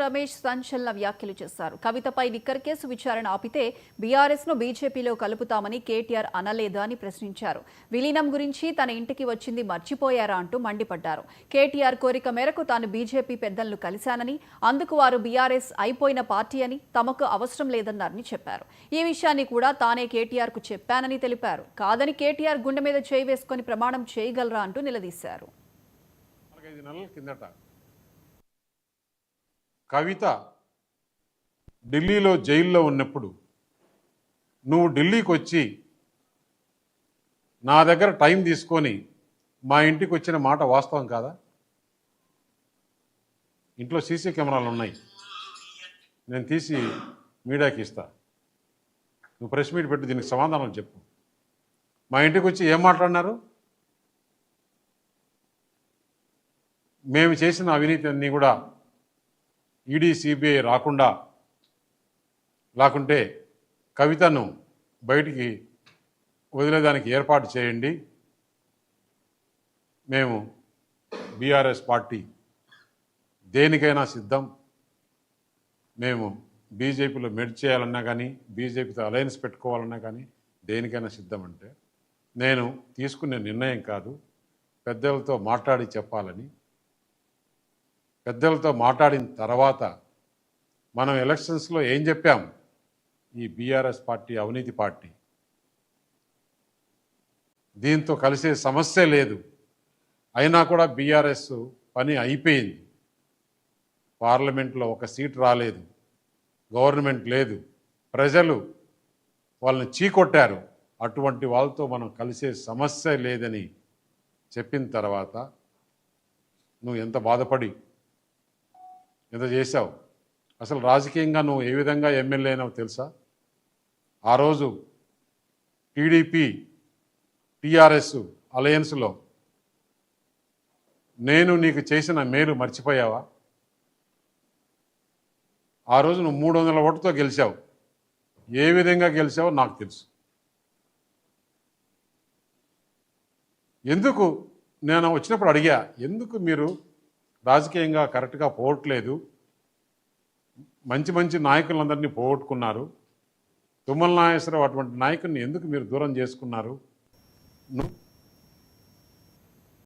రమేష్ సంచలన వ్యాఖ్యలు చేశారు. కవితపై లిక్కర్ కేసు విచారణ ఆపితే బీఆర్ఎస్ను బీజేపీలో కలుపుతామని కేటీఆర్ అనలేదా అని ప్రశ్నించారు. విలీనం గురించి తన ఇంటికి వచ్చింది మర్చిపోయారా అంటూ మండిపడ్డారు. కేటీఆర్ కోరిక మేరకు తాను బీజేపీ పెద్దలను కలిశానని, అందుకు వారు బీఆర్ఎస్ అయిపోయిన పార్టీ అని, తమకు అవసరం లేదన్నారని చెప్పారు. ఈ విషయాన్ని కూడా తానే కేటీఆర్కు చెప్పానని తెలిపారు. కాదని కేటీఆర్ గుండె మీద చేయి వేసుకొని ప్రమాణం చేయగలరా అంటూ నిలదీశారు. కవిత ఢిల్లీలో జైల్లో ఉన్నప్పుడు నువ్వు ఢిల్లీకి వచ్చి నా దగ్గర టైం తీసుకొని మా ఇంటికి వచ్చిన మాట వాస్తవం కాదా? ఇంట్లో సీసీ కెమెరాలు ఉన్నాయి, నేను తీసి మీడియాకి ఇస్తా. నువ్వు ప్రెస్ మీట్ పెట్టి దీనికి సమాధానం చెప్పు. మా ఇంటికి వచ్చి ఏం మాట్లాడినారు? మేము చేసిన అవినీతి అన్నీ కూడా ఈడీ సిబిఐ లేకుంటే కవితను బయటికి వదిలేదానికి ఏర్పాటు చేయండి. మేము బీఆర్ఎస్ పార్టీ దేనికైనా సిద్ధం. మేము బీజేపీలో మెర్జ్ చేయాలన్నా కానీ, బీజేపీతో అలయన్స్ పెట్టుకోవాలన్నా కానీ దేనికైనా సిద్ధం. అంటే నేను తీసుకునే నిర్ణయం కాదు, పెద్దలతో మాట్లాడి చెప్పాలని. పెద్దలతో మాట్లాడిన తర్వాత మనం ఎలక్షన్స్లో ఏం చెప్పాం? ఈ బీఆర్ఎస్ పార్టీ అవినీతి పార్టీ, దీంతో కలిసే సమస్య లేదు. అయినా కూడా బీఆర్ఎస్ పని అయిపోయింది. పార్లమెంట్లో ఒక సీట్ రాలేదు, గవర్నమెంట్ లేదు, ప్రజలు వాళ్ళని చీకొట్టారు. అటువంటి వాళ్ళతో మనం కలిసే సమస్య లేదని చెప్పిన తర్వాత నువ్వు ఎంత బాధపడి ఎంత చేశావు? అసలు రాజకీయంగా నువ్వు ఏ విధంగా ఎమ్మెల్యే అయినావు తెలుసా? ఆ రోజు టీడీపీ టీఆర్ఎస్ అలయన్స్లో నేను నీకు చేసిన మేలు మర్చిపోయావా? ఆ రోజు నువ్వు 300 ఓటుతో గెలిచావు. ఏ విధంగా గెలిచావో నాకు తెలుసు. ఎందుకు నేను వచ్చినప్పుడు అడిగా, ఎందుకు మీరు రాజకీయంగా కరెక్ట్గా పోవట్లేదు? మంచి మంచి నాయకులందరినీ పోగొట్టుకున్నారు. తుమ్మల నాగేశ్వరరావు అటువంటి నాయకుడిని ఎందుకు మీరు దూరం చేసుకున్నారు?